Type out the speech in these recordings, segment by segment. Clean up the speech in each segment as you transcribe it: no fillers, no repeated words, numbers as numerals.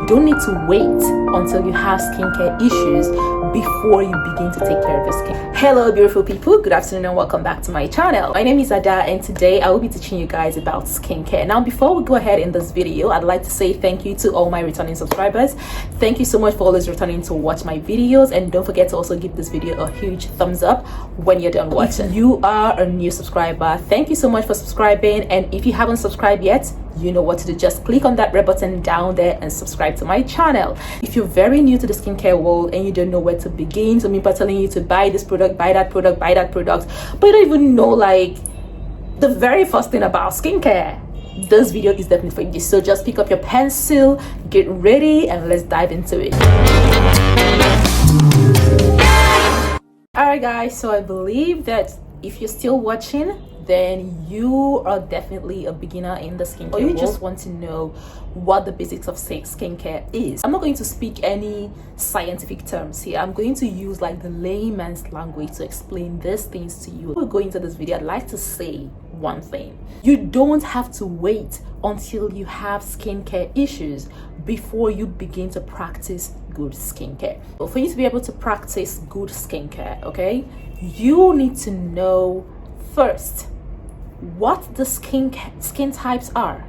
don't need to wait until you have skincare issues before you begin to take care of your skin. Hello beautiful people, good afternoon and welcome back to my channel. My name is Ada and today I will be teaching you guys about skincare. Now before we go ahead in this video, I'd like to say thank you to all my returning subscribers. Thank you so much for always returning to watch my videos, and don't forget to also give this video a huge thumbs up when you're done watching. If you are a new subscriber, thank you so much for subscribing, and if you haven't subscribed yet, you know what to do. Just click on that red button down there and subscribe to my channel. If you're very new to the skincare world and you don't know where to begin, so me by telling you to buy this product, buy that product, buy that product, but you don't even know like the very first thing about skincare, this video is definitely for you. So just pick up your pencil, get ready, and let's dive into it. Alright guys, so I believe that if you're still watching, then you are definitely a beginner in the skincare or you world. Just want to know what the basics of skincare is. I'm not going to speak any scientific terms here. I'm going to use like the layman's language to explain these things to you. Before we go into this video, I'd like to say one thing. You don't have to wait until you have skincare issues before you begin to practice good skincare. But for you to be able to practice good skincare, okay, you need to know first what the skin types are.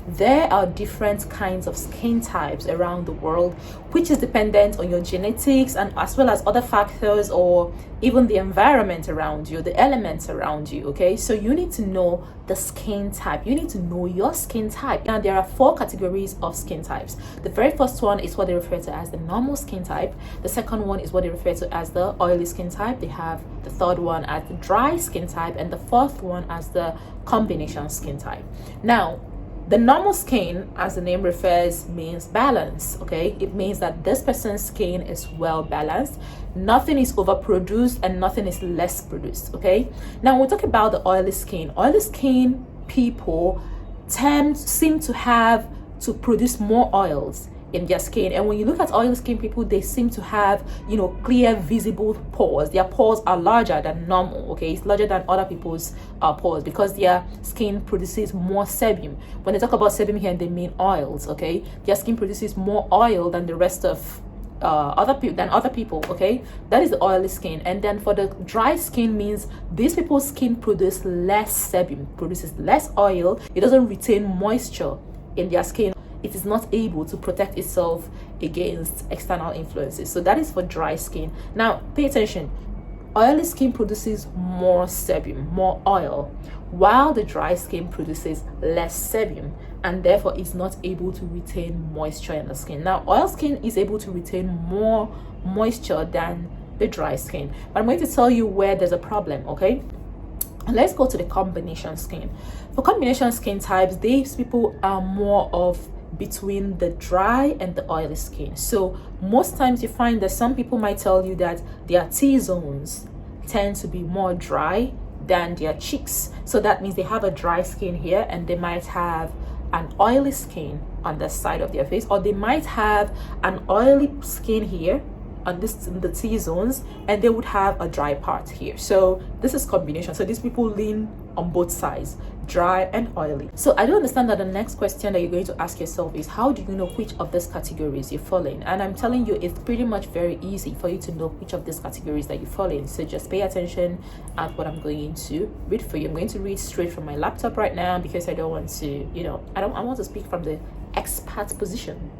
There are different kinds of skin types around the world, which is dependent on your genetics and as well as other factors or even the environment around you, the elements around you. Okay, so you need to know the skin type. You need to know your skin type. Now there are 4 categories of skin types. The very first one is what they refer to as the normal skin type. The second one is what they refer to as the oily skin type. They have the third one as the dry skin type, and the fourth one as the combination skin type. Now the normal skin, as the name refers, means balance. Okay, it means that this person's skin is well balanced. Nothing is overproduced and nothing is less produced. Okay, now we'll talk about the oily skin. Oily skin people seem to have to produce more oils in their skin, and when you look at oily skin people, they seem to have, you know, clear visible pores. Their pores are larger than normal. Okay, it's larger than other people's pores because their skin produces more sebum. When they talk about sebum here, they mean oils. Okay, their skin produces more oil than the rest of other people. Okay, that is the oily skin. And then for the dry skin means these people's skin produce less sebum, produces less oil. It doesn't retain moisture in their skin. It is not able to protect itself against external influences. So that is for dry skin. Now pay attention. Oily skin produces more sebum, more oil, while the dry skin produces less sebum and therefore is not able to retain moisture in the skin. Now oil skin is able to retain more moisture than the dry skin, but I'm going to tell you where there's a problem. Okay, let's go to the combination skin. For combination skin types, these people are more of between the dry and the oily skin. So most times you find that some people might tell you that their T-zones tend to be more dry than their cheeks. So that means they have a dry skin here and they might have an oily skin on the side of their face, or they might have an oily skin here on this in the T-zones and they would have a dry part here. So this is combination. So these people lean on both sides, dry and oily. So I do understand that the next question that you're going to ask yourself is, how do you know which of these categories you fall in? And I'm telling you, it's pretty much very easy for you to know which of these categories that you fall in. So just pay attention at what I'm going to read for you. I'm going to read straight from my laptop right now because I don't want to, you know, I want to speak from the expert position.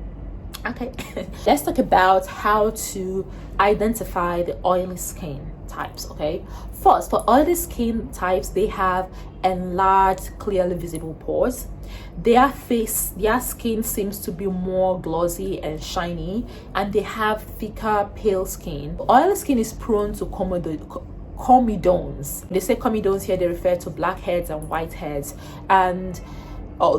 Okay, let's talk about how to identify the oily skin types. Okay, first, for oily skin types, they have enlarged, clearly visible pores. Their skin seems to be more glossy and shiny, and they have thicker, pale skin. Oily skin is prone to comedones. They say comedones here, they refer to blackheads and whiteheads. And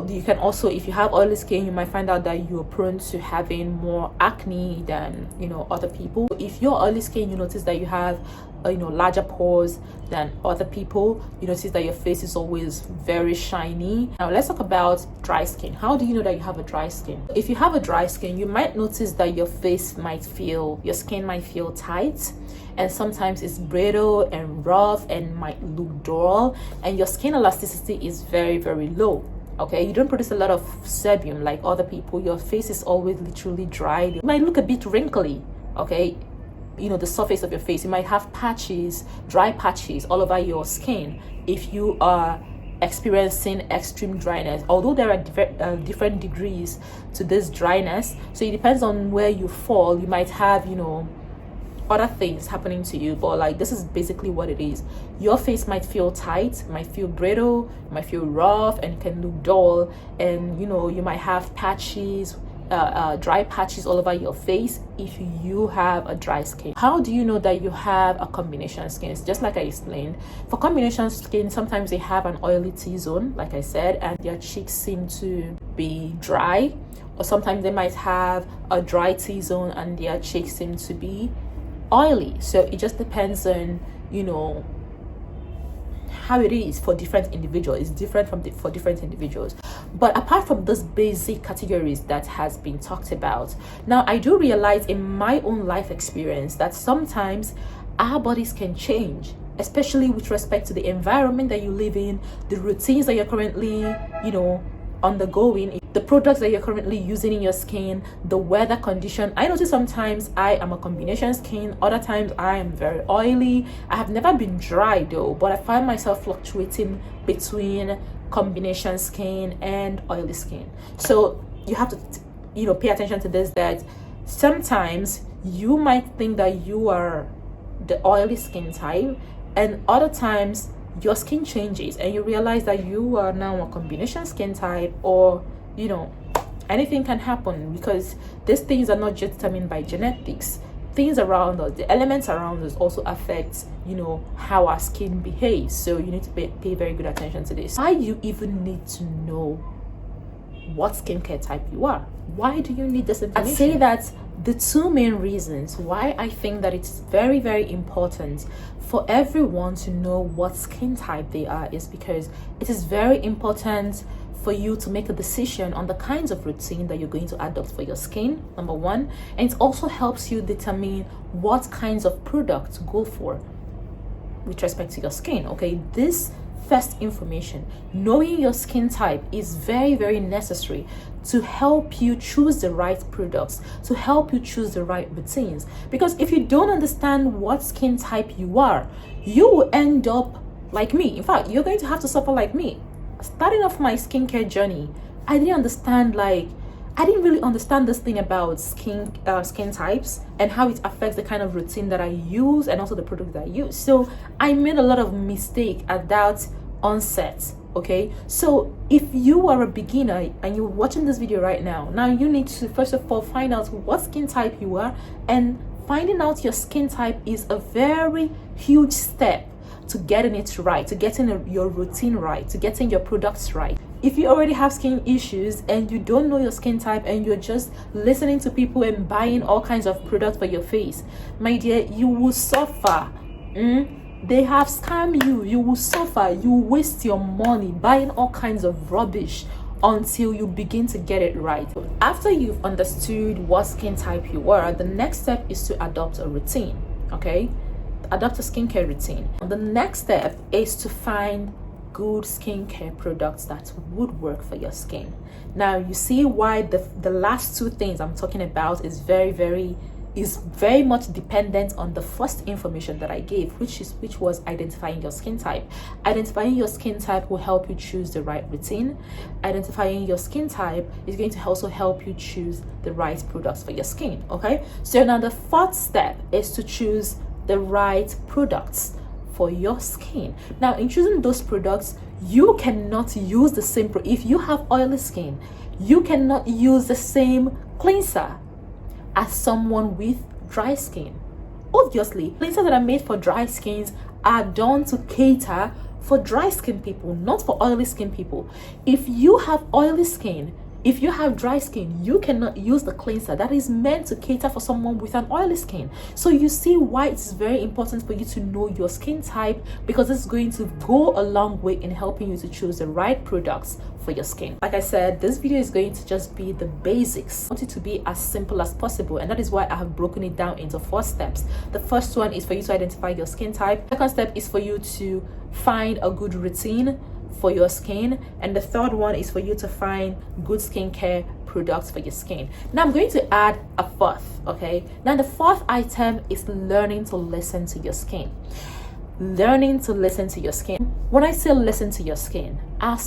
you can also, if you have oily skin, you might find out that you're prone to having more acne than, you know, other people. If you're oily skin, you notice that you have larger pores than other people. You notice that your face is always very shiny. Now let's talk about dry skin. How do you know that you have a dry skin? If you have a dry skin, you might notice that your skin might feel tight, and sometimes it's brittle and rough and might look dull, and your skin elasticity is very, very low. Okay, you don't produce a lot of sebum like other people. Your face is always literally dry. It might look a bit wrinkly, okay, you know, the surface of your face. You might have patches, dry patches all over your skin if you are experiencing extreme dryness, although there are different degrees to this dryness. So it depends on where you fall. You might have, you know, other things happening to you, but like this is basically what it is. Your face might feel tight, might feel brittle, might feel rough, and can look dull, and you know, you might have patches, dry patches all over your face if you have a dry skin. How do you know that you have a combination skin? It's just like I explained. For combination skin, sometimes they have an oily T-zone, like I said, and their cheeks seem to be dry, or sometimes they might have a dry T-zone and their cheeks seem to be oily. So it just depends on, you know, how it is for different individuals. It's different for different individuals. But apart from those basic categories that has been talked about, now I do realize in my own life experience that sometimes our bodies can change, especially with respect to the environment that you live in, the routines that you're currently, you know, undergoing, the products that you're currently using in your skin, the weather condition. I notice sometimes I am a combination skin, other times I am very oily. I have never been dry though, but I find myself fluctuating between combination skin and oily skin. So you have to, you know, pay attention to this, that sometimes you might think that you are the oily skin type, and other times your skin changes and you realize that you are now a combination skin type, or you know, anything can happen, because these things are not just determined by genetics. Things around us, the elements around us also affect, you know, how our skin behaves. So you need to pay very good attention to this. Why do you even need to know what skincare type you are? Why do you need this information? I'd say that the two main reasons why I think that it's very, very important for everyone to know what skin type they are is because it is very important for you to make a decision on the kinds of routine that you're going to adopt for your skin, number one. And it also helps you determine what kinds of products to go for with respect to your skin. Okay, this first information, knowing your skin type, is very, very necessary to help you choose the right products, to help you choose the right routines. Because if you don't understand what skin type you are, you will end up like me. In fact, you're going to have to suffer like me. Starting off my skincare journey, I didn't really understand this thing about skin types and how it affects the kind of routine that I use and also the product that I use. So I made a lot of mistake at that onset. Okay, so if you are a beginner and you're watching this video right now, you need to first of all find out what skin type you are, and finding out your skin type is a very huge step to getting it right, to getting your routine right, to getting your products right. If you already have skin issues and you don't know your skin type and you're just listening to people and buying all kinds of products for your face, my dear, you will suffer. They have scammed you. You will suffer. You will waste your money buying all kinds of rubbish until you begin to get it right. After you've understood what skin type you are, the next step is to adopt a routine. Okay, adopt a skincare routine. The next step is to find good skincare products that would work for your skin. Now you see why the last two things I'm talking about is very much dependent on the first information that I gave, which was identifying your skin type. Identifying your skin type will help you choose the right routine. Identifying your skin type is going to also help you choose the right products for your skin. Okay, so now the fourth step is to choose the right products for your skin. Now in choosing those products, you cannot use the same if you have oily skin, you cannot use the same cleanser as someone with dry skin. Obviously, cleansers that are made for dry skins are done to cater for dry skin people, not for oily skin people. If you have oily skin, if you have dry skin, you cannot use the cleanser that is meant to cater for someone with an oily skin. So you see why it's very important for you to know your skin type, because it's going to go a long way in helping you to choose the right products for your skin. Like I said, this video is going to just be the basics. I want it to be as simple as possible, and that is why I have broken it down into 4 steps. The first one is for you to identify your skin type. The second step is for you to find a good routine. for your skin, and the third one is for you to find good skincare products for your skin. Now I'm going to add a fourth. Okay, now the fourth item is learning to listen to your skin. Learning to listen to your skin. When I say listen to your skin, our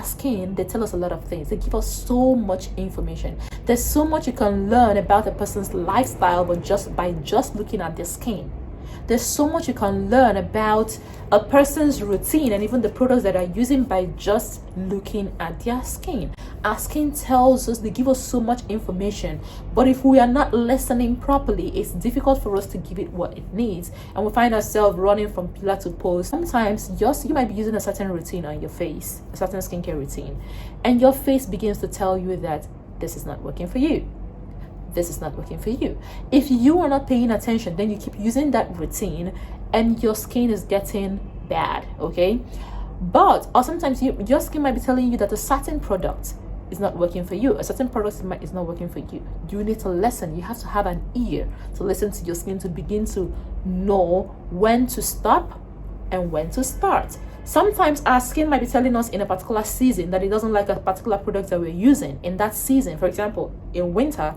skin, they tell us a lot of things. They give us so much information. There's so much you can learn about a person's lifestyle, but just by looking at their skin. There's so much you can learn about a person's routine and even the products that are using by just looking at their skin. Our skin tells us, they give us so much information, but if we are not listening properly, it's difficult for us to give it what it needs, and we find ourselves running from pillar to post. Sometimes you might be using a certain routine on your face, a certain skincare routine, and your face begins to tell you that this is not working for you. This is not working for you. If you are not paying attention, then you keep using that routine and your skin is getting bad. Okay, or sometimes your skin might be telling you that a certain product is not working for you. A certain product is not working for you. You need to listen. You have to have an ear to listen to your skin, to begin to know when to stop and when to start. Sometimes our skin might be telling us in a particular season that it doesn't like a particular product that we're using in that season. For example, in winter,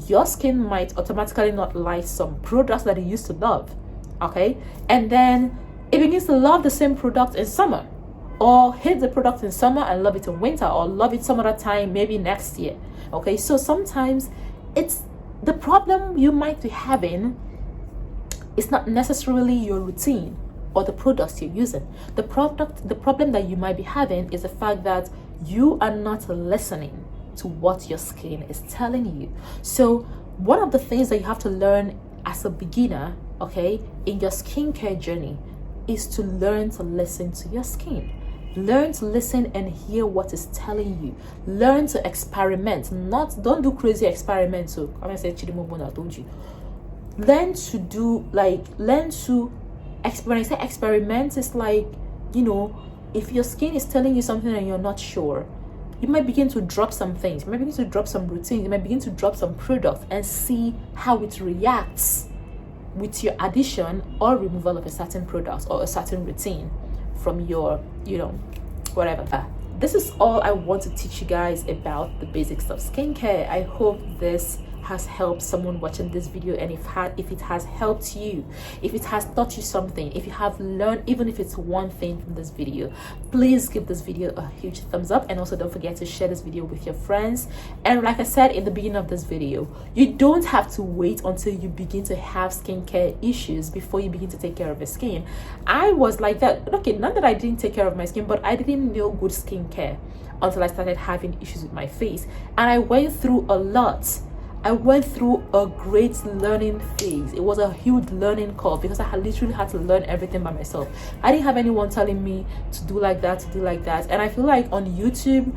your skin might automatically not like some products that it used to love. Okay, and then it begins to love the same product in summer, or hate the product in summer and love it in winter, or love it some other time, maybe next year. Okay, so sometimes it's the problem you might be having. It's not necessarily your routine or the products you're using. The problem that you might be having is the fact that you are not listening to what your skin is telling you. So one of the things that you have to learn as a beginner, okay, in your skincare journey, is to learn to listen to your skin. Learn to listen and hear what it's telling you. Learn to experiment. Don't do crazy experiments. So I'm gonna say Chidimobona, don't you? Learn to when I say experiment, it's like, if your skin is telling you something and you're not sure, you might begin to drop some things. You might begin to drop some routines. You might begin to drop some products and see how it reacts with your addition or removal of a certain product or a certain routine from your, whatever. This is all I want to teach you guys about the basics of skincare. I hope this has helped someone watching this video, and if it has helped you, if it has taught you something, if you have learned even if it's one thing from this video, please give this video a huge thumbs up, and also don't forget to share this video with your friends. And like I said in the beginning of this video, you don't have to wait until you begin to have skincare issues before you begin to take care of your skin. I was like that. Okay, not that I didn't take care of my skin, but I didn't know good skincare until I started having issues with my face, and I went through a lot. I went through a great learning phase. It was a huge learning curve because I literally had to learn everything by myself. I didn't have anyone telling me to do like that, to do like that. And I feel like on YouTube,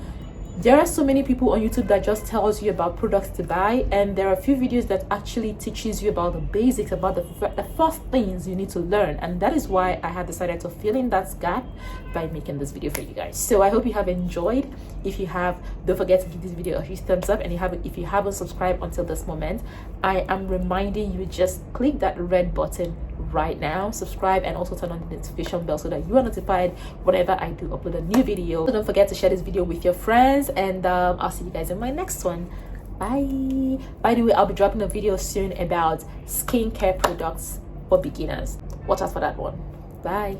there are so many people on YouTube that just tells you about products to buy, and there are a few videos that actually teaches you about the basics, about the first things you need to learn. And that is why I have decided to fill in that gap by making this video for you guys. So I hope you have enjoyed. If you have, don't forget to give this video a huge thumbs up, and if you haven't subscribed until this moment, I am reminding you, just click that red button right now, subscribe, and also turn on the notification bell so that you are notified whenever I do upload a new video. So don't forget to share this video with your friends, and I'll see you guys in my next one. Bye. By the way, I'll be dropping a video soon about skincare products for beginners. Watch out for that one. Bye.